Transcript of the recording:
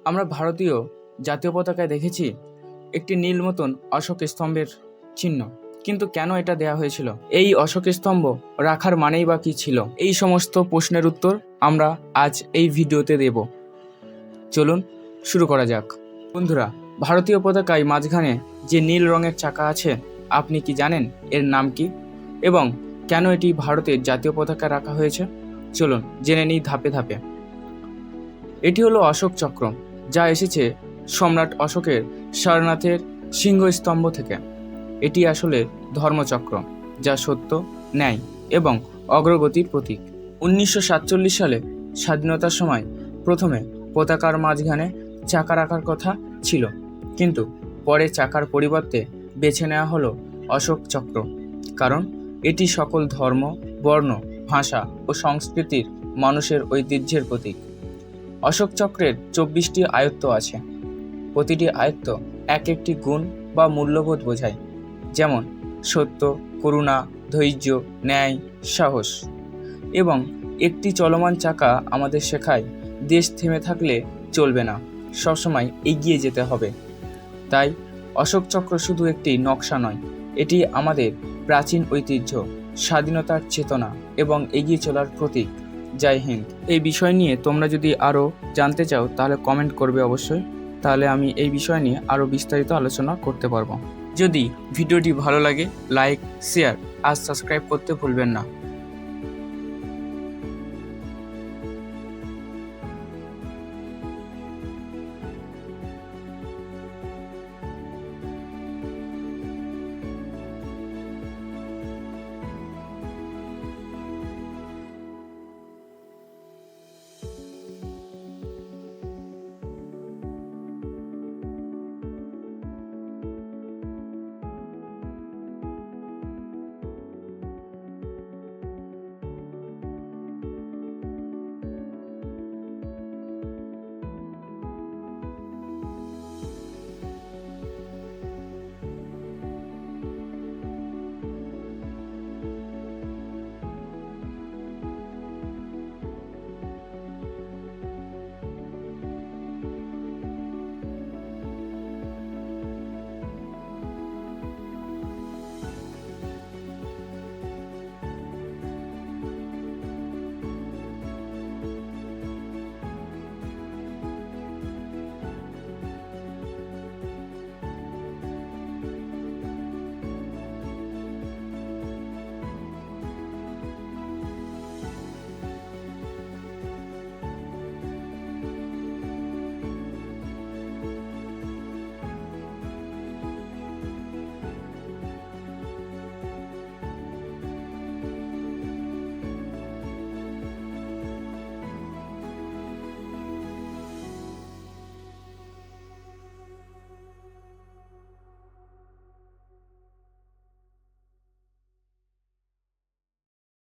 আমরা ভারতীয় জাতীয় পতাকায় দেখেছি একটি নীল মতন অশোক স্তম্ভের চিহ্ন, কিন্তু কেন এটা দেয়া হয়েছিল? এই অশোক স্তম্ভ রাখার মানেই বা কি ছিল? এই সমস্ত প্রশ্নের উত্তর আমরা আজ এই ভিডিওতে দেব। চলুন শুরু করা যাক। বন্ধুরা, ভারতীয় পতাকায় মাঝখানে যে নীল রঙের চাকা আছে, আপনি কি জানেন এর নাম কি এবং কেন এটি ভারতের জাতীয় পতাকায় রাখা হয়েছে? চলুন জেনে নিই ধাপে ধাপে। এটি হলো অশোক চক্র, যা এসেছে সম্রাট অশোকের সারনাথের সিংহস্তম্ভ থেকে। এটি আসলে ধর্মচক্র, যা সত্য, ন্যায় এবং অগ্রগতির প্রতীক। 1947 সালে স্বাধীনতার সময় প্রথমে পতাকার মাঝখানে চাকা রাখার কথা ছিল, কিন্তু পরে চাকার পরিবর্তে বেছে নেওয়া হলো অশোক চক্র, কারণ এটি সকল ধর্ম, বর্ণ, ভাষা ও সংস্কৃতির মানুষের ঐতিহ্যের প্রতীক। অশোক চক্রের 24টি আয়ত্ত আছে। প্রতিটি আয়ত্ত এক একটি গুণ বা মূল্যবোধ বোঝায়, যেমন সত্য, করুণা, ধৈর্য, ন্যায়, সাহস। এবং একটি চলমান চাকা আমাদের শেখায় দেশ থেমে থাকলে চলবে না, সবসময় এগিয়ে যেতে হবে। তাই অশোক চক্র শুধু একটি নকশা নয়, এটি আমাদের প্রাচীন ঐতিহ্য, স্বাধীনতার চেতনা এবং এগিয়ে চলার প্রতীক। জয় হিন্দ। এই বিষয় নিয়ে তোমরা যদি আরও জানতে চাও তাহলে কমেন্ট করবে অবশ্যই, তাহলে আমি এই বিষয় নিয়ে আরও বিস্তারিত আলোচনা করতে পারবো। যদি ভিডিওটি ভালো লাগে লাইক, শেয়ার আর সাবস্ক্রাইব করতে ভুলবেন না।